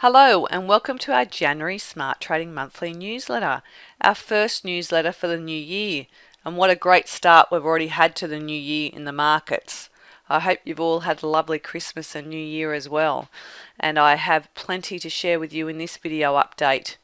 Hello and welcome to our January Smart Trading Monthly newsletter, our first newsletter for the new year. And what a great start we've already had to the new year in the markets. I hope you've all had a lovely Christmas and New Year as well. And I have plenty to share with you in this video update.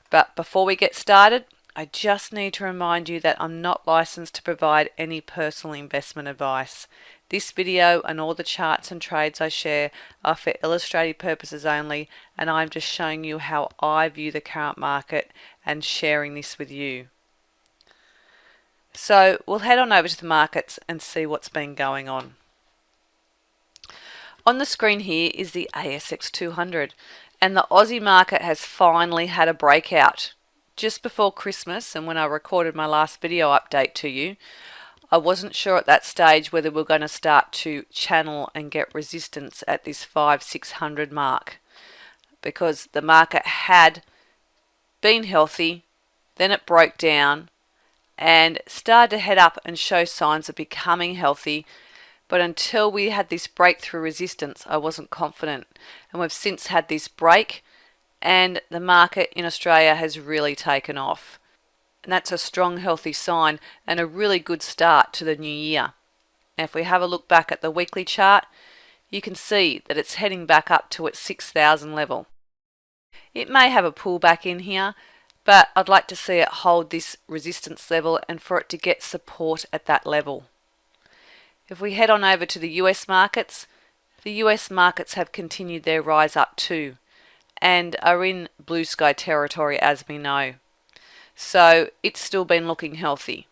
But before we get started, I just need to remind you that I'm not licensed to provide any personal investment advice. This video and all the charts and trades I share are for illustrative purposes only, and I'm just showing you how I view the current market and sharing this with you. So we'll head on over to the markets and see what's been going on. On the screen here is the ASX 200, and the Aussie market has finally had a breakout. Just before Christmas, and when I recorded my last video update to you, I wasn't sure at that stage whether we're going to start to channel and get resistance at this 5,600 mark, because the market had been healthy, then it broke down and started to head up and show signs of becoming healthy. But until we had this breakthrough resistance, I wasn't confident. And we've since had this break, and the market in Australia has really taken off. And that's a strong, healthy sign and a really good start to the new year. Now, if we have a look back at the weekly chart, you can see that it's heading back up to its 6,000 level. It may have a pullback in here, but I'd like to see it hold this resistance level and for it to get support at that level. If we head on over to the US markets, the US markets have continued their rise up too, and are in blue sky territory as we know. So it's still been looking healthy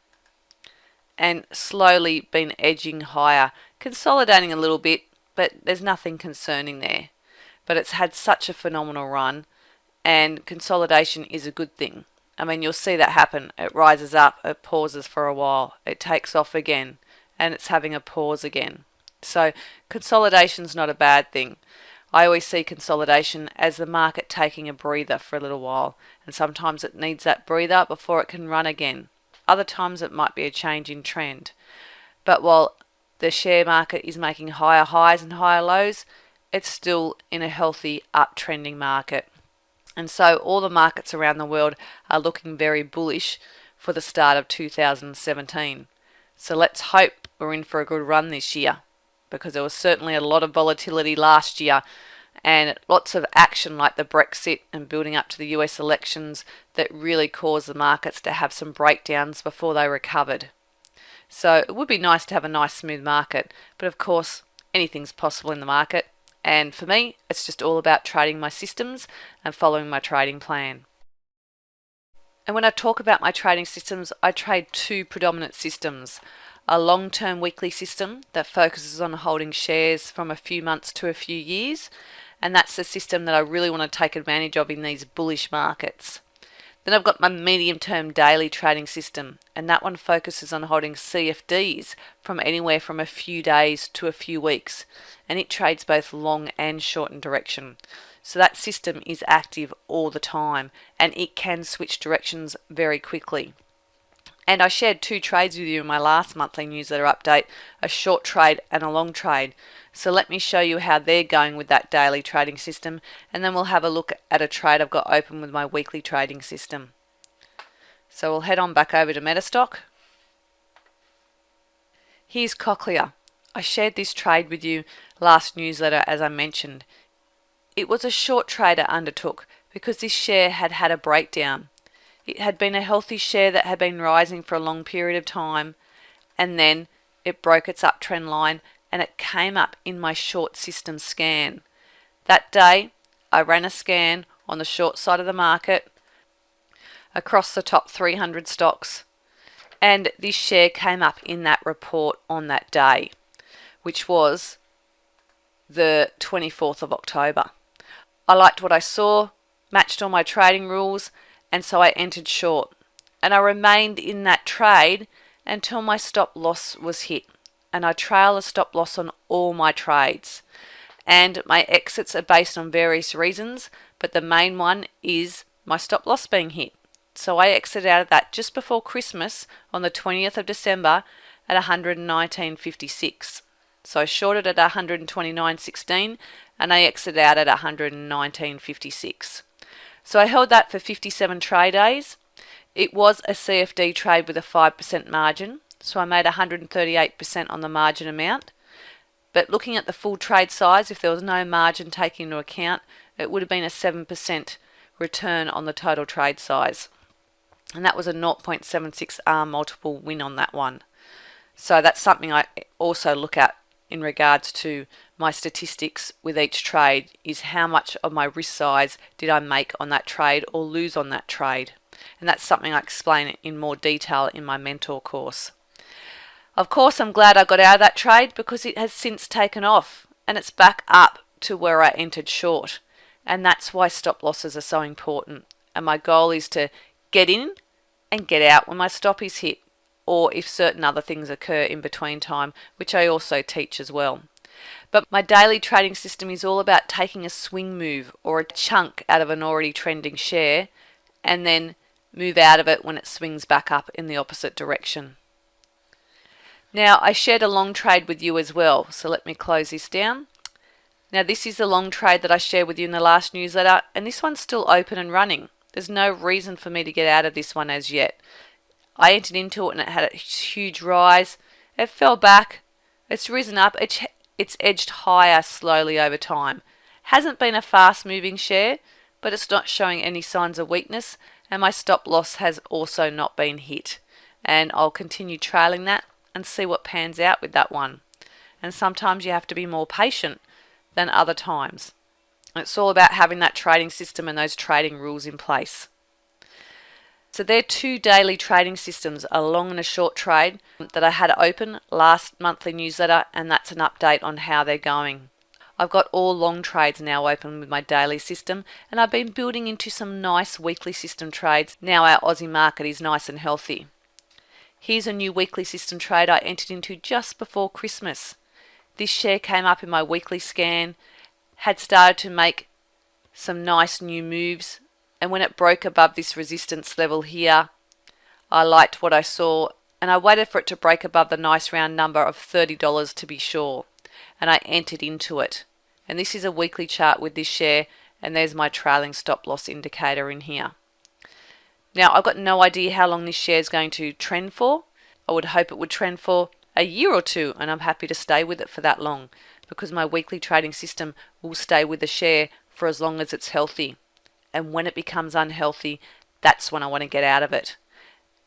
and slowly been edging higher, consolidating a little bit, but there's nothing concerning there. But it's had such a phenomenal run, and consolidation is a good thing. I mean, you'll see that happen. It rises up, it pauses for a while, it takes off again, and it's having a pause again. So consolidation's not a bad thing. I always see consolidation as the market taking a breather for a little while, and sometimes it needs that breather before it can run again. Other times it might be a change in trend. But while the share market is making higher highs and higher lows, it's still in a healthy uptrending market. And so all the markets around the world are looking very bullish for the start of 2017. So let's hope we're in for a good run this year, because there was certainly a lot of volatility last year and lots of action like the Brexit and building up to the US elections that really caused the markets to have some breakdowns before they recovered. So it would be nice to have a nice smooth market, but of course anything's possible in the market, and for me it's just all about trading my systems and following my trading plan. And when I talk about my trading systems, I trade two predominant systems. A long-term weekly system that focuses on holding shares from a few months to a few years, and that's the system that I really want to take advantage of in these bullish markets. Then I've got my medium-term daily trading system, and that one focuses on holding CFDs from anywhere from a few days to a few weeks, and it trades both long and short in direction. So that system is active all the time, and it can switch directions very quickly. And I shared two trades with you in my last monthly newsletter update, a short trade and a long trade. So let me show you how they're going with that daily trading system, and then we'll have a look at a trade I've got open with my weekly trading system. So we'll head on back over to Metastock. Here's Cochlear. I shared this trade with you last newsletter as I mentioned. It was a short trade I undertook because this share had had a breakdown. It had been a healthy share that had been rising for a long period of time, and then it broke its uptrend line and it came up in my short system scan. That day I ran a scan on the short side of the market across the top 300 stocks, and this share came up in that report on that day, which was the 24th of October. I liked what I saw, matched all my trading rules, and so I entered short, and I remained in that trade until my stop loss was hit, and I trail a stop loss on all my trades. And my exits are based on various reasons, but the main one is my stop loss being hit. So I exited out of that just before Christmas on the 20th of December at 119.56. So I shorted at 129.16 and I exited out at 119.56. So I held that for 57 trade days. It was a CFD trade with a 5% margin, so I made 138% on the margin amount. But looking at the full trade size, if there was no margin taken into account, it would have been a 7% return on the total trade size. And that was a 0.76 arm multiple win on that one. So that's something I also look at in regards to my statistics with each trade, is how much of my risk size did I make on that trade or lose on that trade. And that's something I explain in more detail in my mentor course. Of course, I'm glad I got out of that trade because it has since taken off and it's back up to where I entered short. And that's why stop losses are so important. And my goal is to get in and get out when my stop is hit, or if certain other things occur in between time, which I also teach as well. But my daily trading system is all about taking a swing move or a chunk out of an already trending share and then move out of it when it swings back up in the opposite direction. Now, I shared a long trade with you as well, so let me close this down. Now, this is the long trade that I shared with you in the last newsletter, and this one's still open and running. There's no reason for me to get out of this one as yet. I entered into it and it had a huge rise. It fell back. It's risen up. It's edged higher slowly over time. Hasn't been a fast moving share, but it's not showing any signs of weakness, and my stop loss has also not been hit. And I'll continue trailing that and see what pans out with that one. And sometimes you have to be more patient than other times. It's all about having that trading system and those trading rules in place. So there are two daily trading systems, a long and a short trade, that I had open last monthly newsletter, and that's an update on how they're going. I've got all long trades now open with my daily system, and I've been building into some nice weekly system trades. Now our Aussie market is nice and healthy. Here's a new weekly system trade I entered into just before Christmas. This share came up in my weekly scan, had started to make some nice new moves, and when it broke above this resistance level here, I liked what I saw, and I waited for it to break above the nice round number of $30 to be sure, and I entered into it. And this is a weekly chart with this share, and there's my trailing stop loss indicator in here. Now, I've got no idea how long this share is going to trend for. I would hope it would trend for a year or two, and I'm happy to stay with it for that long, because my weekly trading system will stay with the share for as long as it's healthy. And when it becomes unhealthy, that's when I want to get out of it.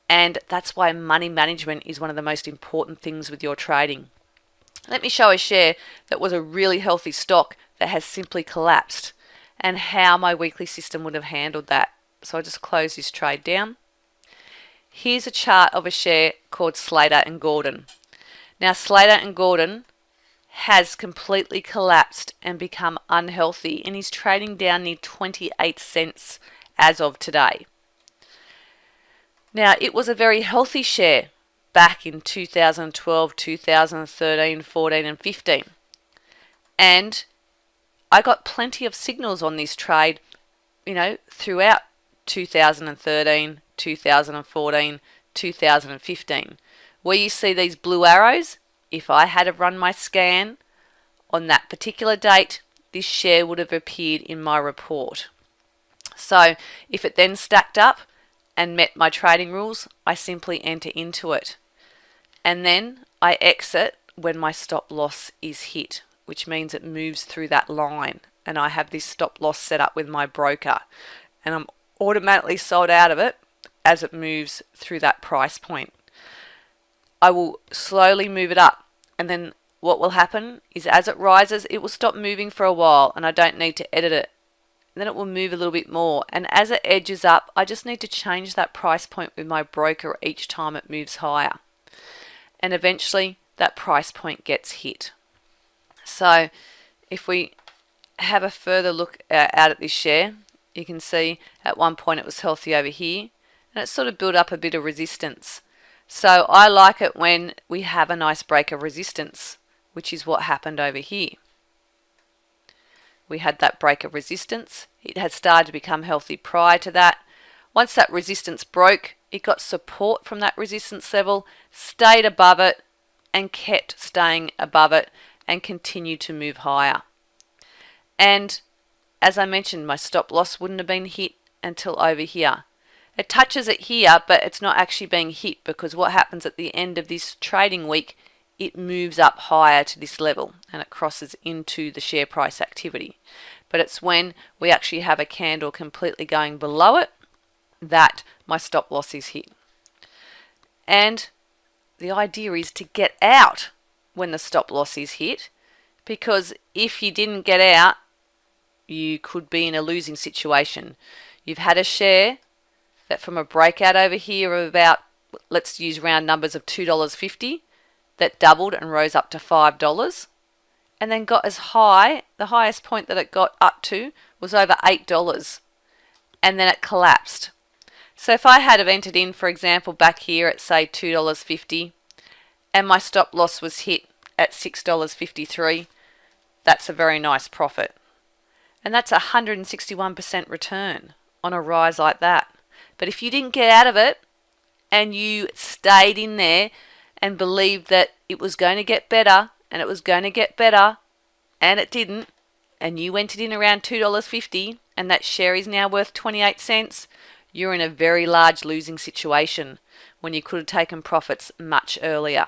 And that's why money management is one of the most important things with your trading. Let me show a share that was a really healthy stock that has simply collapsed, and how my weekly system would have handled that. So I'll just close this trade down. Here's a chart of a share called Slater and Gordon. Now, Slater and Gordon has completely collapsed and become unhealthy, and is trading down near 28 cents as of today. Now, it was a very healthy share back in 2012, 2013, 14 and 15. And I got plenty of signals on this trade, throughout 2013, 2014, 2015. Where you see these blue arrows, if I had have run my scan on that particular date, this share would have appeared in my report. So if it then stacked up and met my trading rules, I simply enter into it. And then I exit when my stop loss is hit, which means it moves through that line. And I have this stop loss set up with my broker. And I'm automatically sold out of it as it moves through that price point. I will slowly move it up, and then what will happen is as it rises, it will stop moving for a while, and I don't need to edit it. Then it will move a little bit more, and as it edges up, I just need to change that price point with my broker each time it moves higher. And eventually that price point gets hit. So if we have a further look out at this share, you can see at one point it was healthy over here, and it sort of built up a bit of resistance. So I like it when we have a nice break of resistance, which is what happened over here. We had that break of resistance. It had started to become healthy prior to that. Once that resistance broke, it got support from that resistance level, stayed above it, and kept staying above it and continue to move higher. And as I mentioned, my stop loss wouldn't have been hit until over here. It touches it here, but it's not actually being hit, because what happens at the end of this trading week, it moves up higher to this level and it crosses into the share price activity. But it's when we actually have a candle completely going below it that my stop loss is hit. And the idea is to get out when the stop loss is hit, because if you didn't get out, you could be in a losing situation. You've had a share that from a breakout over here of about, let's use round numbers of $2.50, that doubled and rose up to $5, and then got as high, the highest point that it got up to was over $8, and then it collapsed. So if I had have entered in, for example, back here at say $2.50, and my stop loss was hit at $6.53, that's a very nice profit. And that's a 161% return on a rise like that. But if you didn't get out of it and you stayed in there and believed that it was going to get better and it was going to get better and it didn't, and you entered in around $2.50 and that share is now worth 28 cents, you're in a very large losing situation when you could have taken profits much earlier.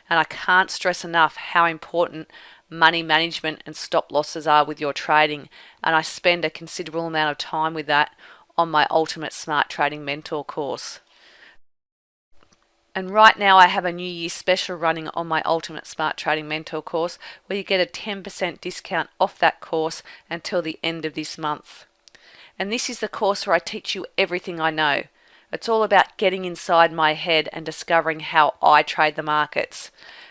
And I can't stress enough how important money management and stop losses are with your trading, and I spend a considerable amount of time with that on my Ultimate Smart Trading Mentor course. And right now I have a New Year special running on my Ultimate Smart Trading Mentor course, where you get a 10% discount off that course until the end of this month. And this is the course where I teach you everything I know. It's all about getting inside my head and discovering how I trade the markets.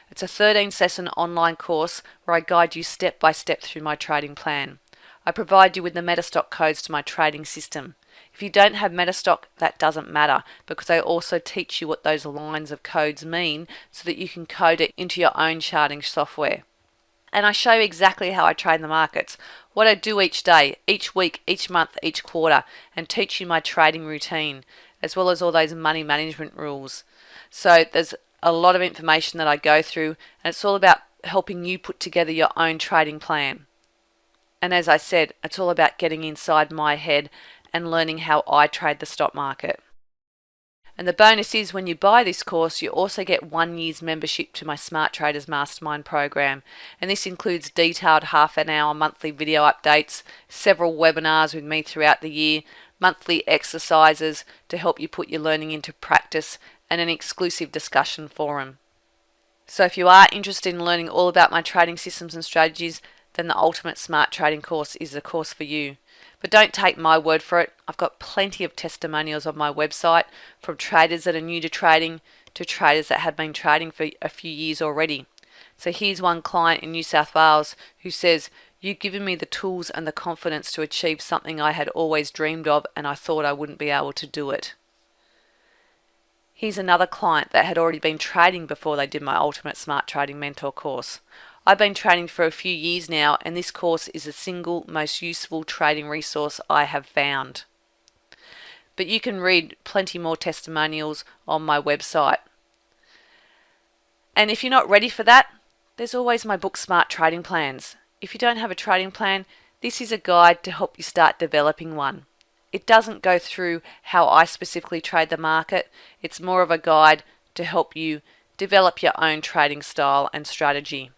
It's a 13-session online course where I guide you step by step through my trading plan. I provide you with the Metastock codes to my trading system. If you don't have Metastock, that doesn't matter, because I also teach you what those lines of codes mean so that you can code it into your own charting software. And I show you exactly how I trade the markets, what I do each day, each week, each month, each quarter, and teach you my trading routine, as well as all those money management rules. So there's a lot of information that I go through, and it's all about helping you put together your own trading plan. And as I said, it's all about getting inside my head and learning how I trade the stock market. And the bonus is, when you buy this course, you also get 1 year's membership to my Smart Traders Mastermind program. And this includes detailed half-an-hour monthly video updates, several webinars with me throughout the year, monthly exercises to help you put your learning into practice, and an exclusive discussion forum. So if you are interested in learning all about my trading systems and strategies, then the Ultimate Smart Trading course is the course for you. But don't take my word for it. I've got plenty of testimonials on my website from traders that are new to trading to traders that have been trading for a few years already. So here's one client in New South Wales who says, "You've given me the tools and the confidence to achieve something I had always dreamed of, and I thought I wouldn't be able to do it." Here's another client that had already been trading before they did my Ultimate Smart Trading Mentor course. "I've been trading for a few years now, and this course is the single most useful trading resource I have found." But you can read plenty more testimonials on my website. And if you're not ready for that, there's always my book, Smart Trading Plans. If you don't have a trading plan, this is a guide to help you start developing one. It doesn't go through how I specifically trade the market. It's more of a guide to help you develop your own trading style and strategy.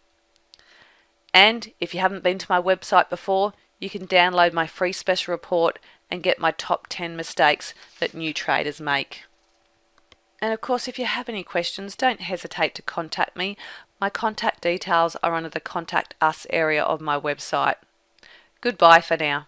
And if you haven't been to my website before, you can download my free special report and get my top 10 mistakes that new traders make. And of course, if you have any questions, don't hesitate to contact me. My contact details are under the Contact Us area of my website. Goodbye for now.